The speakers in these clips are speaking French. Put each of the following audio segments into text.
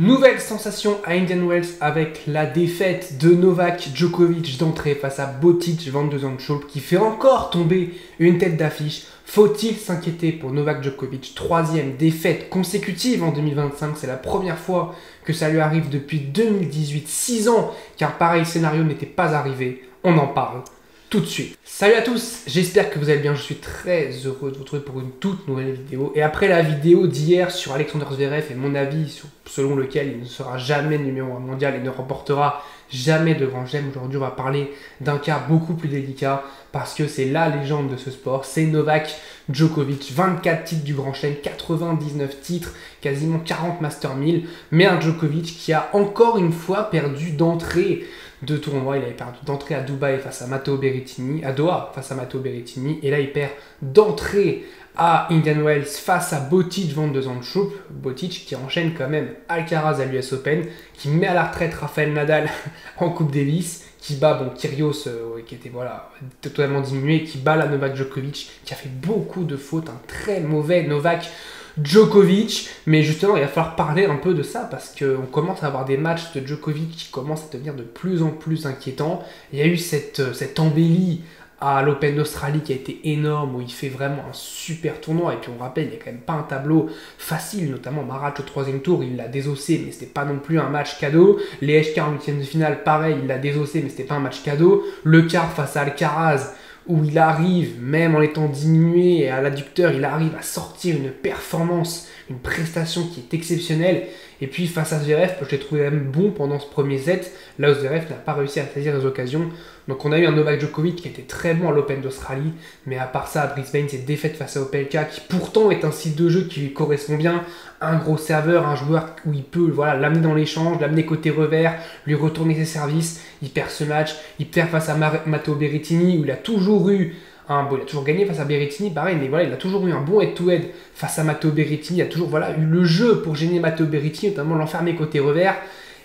Nouvelle sensation à Indian Wells avec la défaite de Novak Djokovic d'entrée face à Botic Van de Zandschulp qui fait encore tomber une tête d'affiche. Faut-il s'inquiéter pour Novak Djokovic? Troisième défaite consécutive en 2025, c'est la première fois que ça lui arrive depuis 2018, 6 ans, car pareil scénario n'était pas arrivé. On en parle tout de suite. Salut à tous, j'espère que vous allez bien, je suis très heureux de vous retrouver pour une toute nouvelle vidéo. Et après la vidéo d'hier sur Alexander Zverev et mon avis selon lequel il ne sera jamais numéro 1 mondial et ne remportera jamais de grand chelem, aujourd'hui on va parler d'un cas beaucoup plus délicat parce que c'est la légende de ce sport, c'est Novak Djokovic, 24 titres du grand chelem, 99 titres, quasiment 40 Master 1000, mais un Djokovic qui a encore une fois perdu d'entrée de tournoi. Il avait perdu d'entrée à Dubaï face à Matteo Berrettini, à Doha face à Matteo Berrettini, et là il perd d'entrée à Indian Wells face à Botic Van de Zandschulp. Botic qui enchaîne quand même Alcaraz à l'US Open, qui met à la retraite Rafael Nadal en Coupe Davis, qui bat Kyrgios qui était totalement diminué, qui bat la Novak Djokovic, qui a fait beaucoup de fautes, un très mauvais Novak Djokovic, mais justement il va falloir parler un peu de ça parce qu'on commence à avoir des matchs de Djokovic qui commencent à devenir de plus en plus inquiétants. Il y a eu cette embellie à l'Open d'Australie qui a été énorme, où il fait vraiment un super tournoi, et puis on rappelle, il n'y a quand même pas un tableau facile, notamment Marat au 3e tour, il l'a désossé, mais c'était pas non plus un match cadeau. Les HK en 8e de finale, pareil, il l'a désossé, mais c'était pas un match cadeau. Le quart face à Alcaraz, où il arrive, même en étant diminué et à l'adducteur, il arrive à sortir une performance, une prestation qui est exceptionnelle. Et puis face à Zverev, je l'ai trouvé même bon pendant ce premier set, là où Zverev n'a pas réussi à saisir les occasions. Donc on a eu un Novak Djokovic qui était très bon à l'Open d'Australie, mais à part ça, à Brisbane, c'est défaite face à Opelka, qui pourtant est un style de jeu qui lui correspond bien, un gros serveur, un joueur où il peut l'amener dans l'échange, l'amener côté revers, lui retourner ses services. Il perd ce match, il perd face à Matteo Berrettini, où il a toujours eu il a toujours gagné face à Berrettini, pareil, mais voilà, il a toujours eu un bon head-to-head face à Matteo Berrettini. Il a toujours eu le jeu pour gêner Matteo Berrettini, notamment l'enfermer côté revers.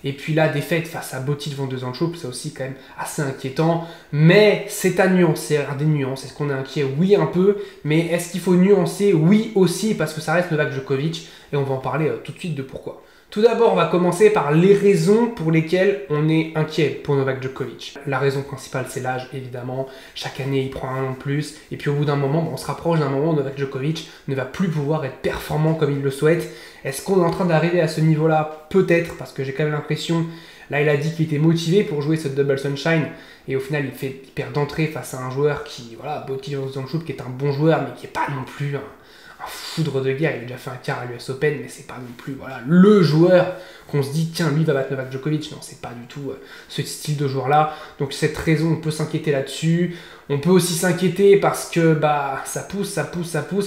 Et puis là, défaite face à Botic Van de Zandschulp, c'est aussi quand même assez inquiétant. Mais c'est à nuancer, des nuances. Est-ce qu'on est inquiet? Oui, un peu. Mais est-ce qu'il faut nuancer? Oui, aussi, parce que ça reste Novak Djokovic. Et on va en parler tout de suite de pourquoi. Tout d'abord, on va commencer par les raisons pour lesquelles on est inquiet pour Novak Djokovic. La raison principale, c'est l'âge, évidemment. Chaque année, il prend un an de plus. Et puis au bout d'un moment, on se rapproche d'un moment où Novak Djokovic ne va plus pouvoir être performant comme il le souhaite. Est-ce qu'on est en train d'arriver à ce niveau-là? Peut-être, parce que j'ai quand même l'impression... Là, il a dit qu'il était motivé pour jouer ce Double Sunshine. Et au final, il perd d'entrée face à un joueur qui... Botic Van de Zandschulp, qui est un bon joueur, mais qui n'est pas non plus un foudre de guerre. Il a déjà fait un quart à l'US Open, mais c'est pas non plus le joueur qu'on se dit tiens, lui va battre Novak Djokovic. Non, c'est pas du tout ce style de joueur là. Donc cette raison, on peut s'inquiéter là-dessus. On peut aussi s'inquiéter parce que ça pousse.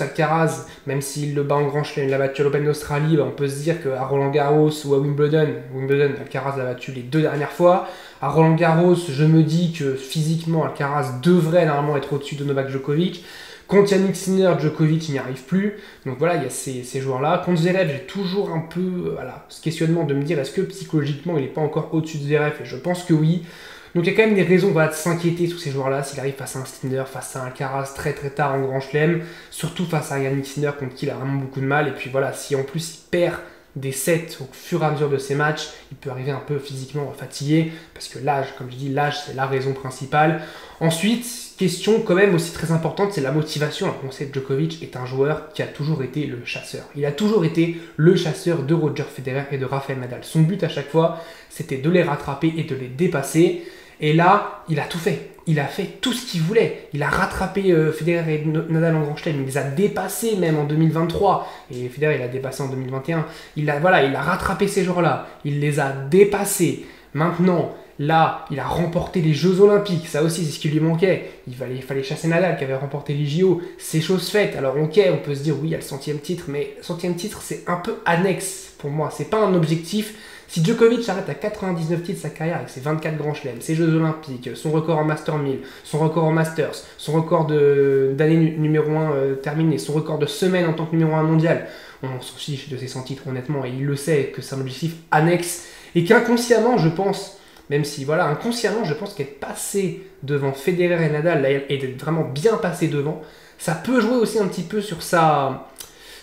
Alcaraz, même s'il le bat en grand chelem, il l'a battu à l'Open d'Australie, on peut se dire qu'à Roland Garros ou à Wimbledon, Alcaraz l'a battu les 2 dernières fois. À Roland Garros, je me dis que physiquement, Alcaraz devrait normalement être au-dessus de Novak Djokovic. Contre Yannick Sinner, Djokovic n'y arrive plus. Donc voilà, il y a ces joueurs-là. Contre Zverev, j'ai toujours un peu ce questionnement de me dire est-ce que psychologiquement il n'est pas encore au-dessus de Zverev? Et je pense que oui. Donc il y a quand même des raisons de s'inquiéter sur ces joueurs-là. S'il arrive face à un Sinner, face à un Alcaraz très très tard en grand chelem, surtout face à Yannick Sinner contre qui il a vraiment beaucoup de mal. Et puis voilà, si en plus il perd des sets au fur et à mesure de ses matchs, il peut arriver un peu physiquement fatigué, parce que l'âge, comme je dis, l'âge c'est la raison principale. Ensuite, question quand même aussi très importante, c'est la motivation. On sait que Djokovic est un joueur qui a toujours été le chasseur. Il a toujours été le chasseur de Roger Federer et de Rafael Nadal. Son but à chaque fois, c'était de les rattraper et de les dépasser. Et là, il a tout fait. Il a fait tout ce qu'il voulait. Il a rattrapé Federer et Nadal en grand chelem. Il les a dépassés même en 2023. Et Federer, il a dépassé en 2021. Il a rattrapé ces joueurs-là. Il les a dépassés. Maintenant, là, il a remporté les Jeux Olympiques. Ça aussi, c'est ce qui lui manquait. Il fallait chasser Nadal qui avait remporté les JO. C'est chose faite. Alors, ok, on peut se dire, oui, il y a le 100e titre. Mais le 100e titre, c'est un peu annexe pour moi. C'est pas un objectif. Si Djokovic arrête à 99 titres de sa carrière avec ses 24 grands chelems, ses Jeux Olympiques, son record en Master 1000, son record en Masters, son record d'année numéro 1 terminé, son record de semaine en tant que numéro 1 mondial, on s'en fiche de ces 100 titres honnêtement, et il le sait que c'est un objectif annexe, et qu'inconsciemment je pense, même si inconsciemment je pense qu'être passé devant Federer et Nadal, et d'être vraiment bien passé devant, ça peut jouer aussi un petit peu sur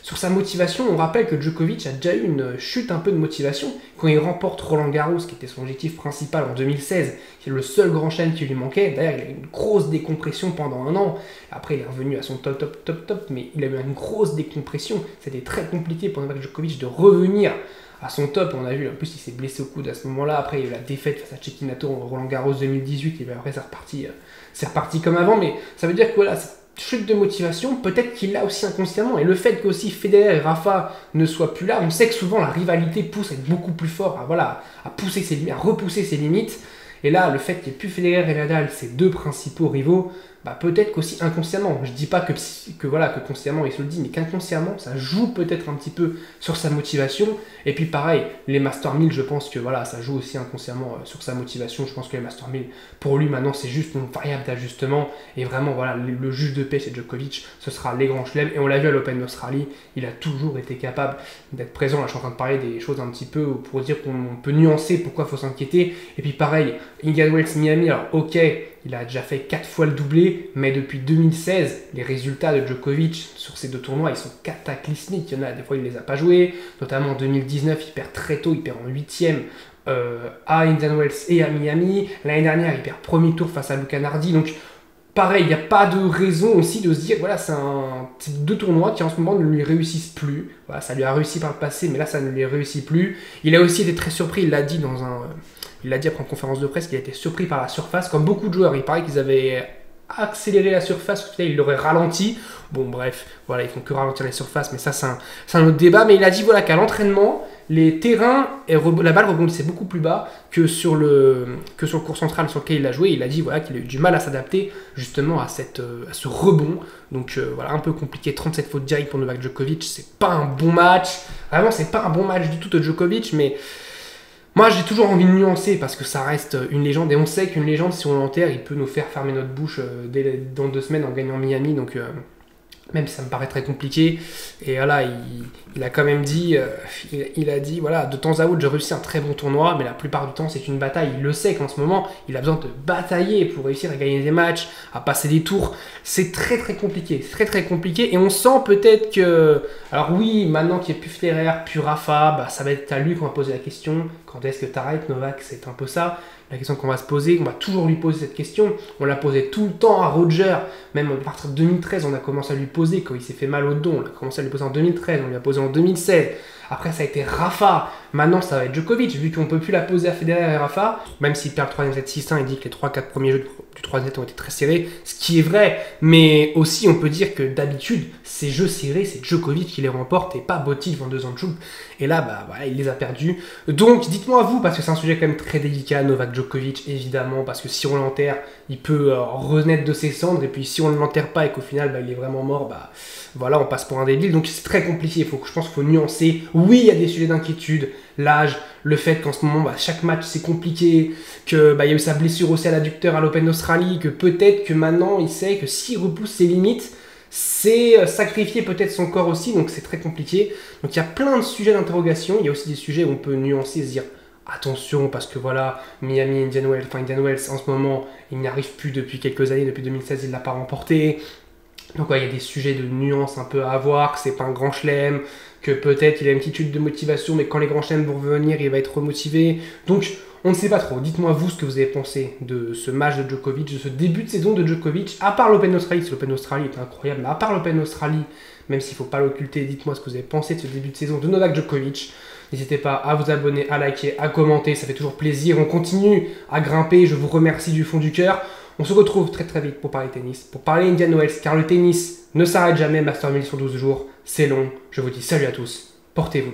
Sur sa motivation, on rappelle que Djokovic a déjà eu une chute un peu de motivation quand il remporte Roland Garros, qui était son objectif principal en 2016, qui est le seul grand chelem qui lui manquait. D'ailleurs, il a eu une grosse décompression pendant un an. Après, il est revenu à son top, mais il a eu une grosse décompression. C'était très compliqué pour Novak Djokovic de revenir à son top. On a vu, en plus, il s'est blessé au coude à ce moment-là. Après, il y a eu la défaite face à Cecchinato en Roland Garros 2018, et bien après, c'est reparti comme avant. Mais ça veut dire que voilà, cette chute de motivation, peut-être qu'il l'a aussi inconsciemment. Et le fait qu'aussi Federer et Rafa ne soient plus là, on sait que souvent la rivalité pousse à être beaucoup plus fort, à pousser ses limites, à repousser ses limites. Et là, le fait qu'il n'y ait plus Federer et Nadal, ces deux principaux rivaux, peut-être qu'aussi inconsciemment, je dis pas que consciemment il se le dit, mais qu'inconsciemment, ça joue peut-être un petit peu sur sa motivation. Et puis pareil, les Master 1000, je pense que ça joue aussi inconsciemment sur sa motivation. Je pense que les Master 1000, pour lui maintenant, c'est juste une variable d'ajustement. Et vraiment, le juge de paix chez Djokovic, ce sera les grands chelems. Et on l'a vu à l'Open d'Australie, il a toujours été capable d'être présent. Là, je suis en train de parler des choses un petit peu pour dire qu'on peut nuancer pourquoi il faut s'inquiéter. Et puis pareil, Indian Wells Miami, alors ok, il a déjà fait 4 fois le doublé, mais depuis 2016, les résultats de Djokovic sur ces deux tournois, ils sont cataclysmiques. Il y en a des fois, il ne les a pas joués, notamment en 2019, il perd très tôt, il perd en 8e à Indian Wells et à Miami. L'année dernière, il perd premier tour face à Luca Nardi. Donc, pareil, il n'y a pas de raison aussi de se dire, c'est deux tournois qui en ce moment ne lui réussissent plus. Voilà, ça lui a réussi par le passé, mais là, ça ne lui réussit plus. Il a aussi été très surpris, il l'a dit après en conférence de presse qu'il a été surpris par la surface, comme beaucoup de joueurs. Il paraît qu'ils avaient accéléré la surface, au final ils l'auraient ralenti. Bon bref, ils font que ralentir les surfaces, mais ça c'est un autre débat. Mais il a dit qu'à l'entraînement, les terrains, la balle rebondissait beaucoup plus bas que sur le court central sur lequel il a joué. Il a dit qu'il a eu du mal à s'adapter justement à ce rebond. Donc un peu compliqué, 37 fautes directes pour Novak Djokovic, c'est pas un bon match. Vraiment, c'est pas un bon match du tout de Djokovic, mais moi, j'ai toujours envie de nuancer parce que ça reste une légende et on sait qu'une légende, si on l'enterre, il peut nous faire fermer notre bouche dans 2 semaines en gagnant Miami. Donc, même si ça me paraît très compliqué. Et voilà, il a quand même dit, de temps à autre, je réussis un très bon tournoi, mais la plupart du temps, c'est une bataille. Il le sait qu'en ce moment, il a besoin de batailler pour réussir à gagner des matchs, à passer des tours. C'est très très compliqué, et on sent peut-être que, alors oui, maintenant qu'il n'y a plus Federer, plus Rafa, ça va être à lui qu'on va poser la question. Quand est-ce que t'arrêtes, Novak? C'est un peu ça. La question qu'on va se poser, on va toujours lui poser cette question. On l'a posé tout le temps à Roger, même à partir de 2013, on a commencé à lui poser quand il s'est fait mal au dos. On a commencé à lui poser en 2013, on lui a posé en 2016. Après, ça a été Rafa. Maintenant, ça va être Djokovic, vu qu'on ne peut plus la poser à Federer et Rafa. Même s'il perd le 3e set 6-1, il dit que les 3-4 premiers jeux du 3e set ont été très serrés, ce qui est vrai. Mais aussi, on peut dire que d'habitude, ces jeux serrés, c'est Djokovic qui les remporte et pas Botic devant 2 ans de choupe. Et là, il les a perdus. Donc, dites-moi vous, parce que c'est un sujet quand même très délicat, Novak Djokovic, évidemment, parce que si on l'enterre, il peut renaître de ses cendres. Et puis, si on ne l'enterre pas et qu'au final, il est vraiment mort, on passe pour un débile. Donc, c'est très compliqué. Je pense qu'il faut nuancer. Oui, il y a des sujets d'inquiétude. L'âge, le fait qu'en ce moment, chaque match, c'est compliqué, que il y a eu sa blessure aussi à l'adducteur à l'Open d'Australie, que peut-être que maintenant, il sait que s'il repousse ses limites, c'est sacrifier peut-être son corps aussi, donc c'est très compliqué. Donc il y a plein de sujets d'interrogation. Il y a aussi des sujets où on peut nuancer, se dire attention, parce que Miami, Indian Wells, en ce moment, il n'y arrive plus depuis quelques années, depuis 2016, il ne l'a pas remporté. Donc il y a des sujets de nuance un peu à avoir, que c'est pas un grand chelem, que peut-être il a une petite chute de motivation, mais quand les grands chelems vont revenir, il va être remotivé. Donc on ne sait pas trop. Dites-moi vous ce que vous avez pensé de ce match de Djokovic, de ce début de saison de Djokovic, à part l'Open d'Australie, parce que l'Open d'Australie est incroyable, mais à part l'Open d'Australie, même s'il ne faut pas l'occulter, dites-moi ce que vous avez pensé de ce début de saison de Novak Djokovic. N'hésitez pas à vous abonner, à liker, à commenter, ça fait toujours plaisir. On continue à grimper, je vous remercie du fond du cœur. On se retrouve très très vite pour parler tennis, pour parler Indian Wells, car le tennis ne s'arrête jamais. Master 1000 sur 12 jours, c'est long. Je vous dis salut à tous, portez-vous bien.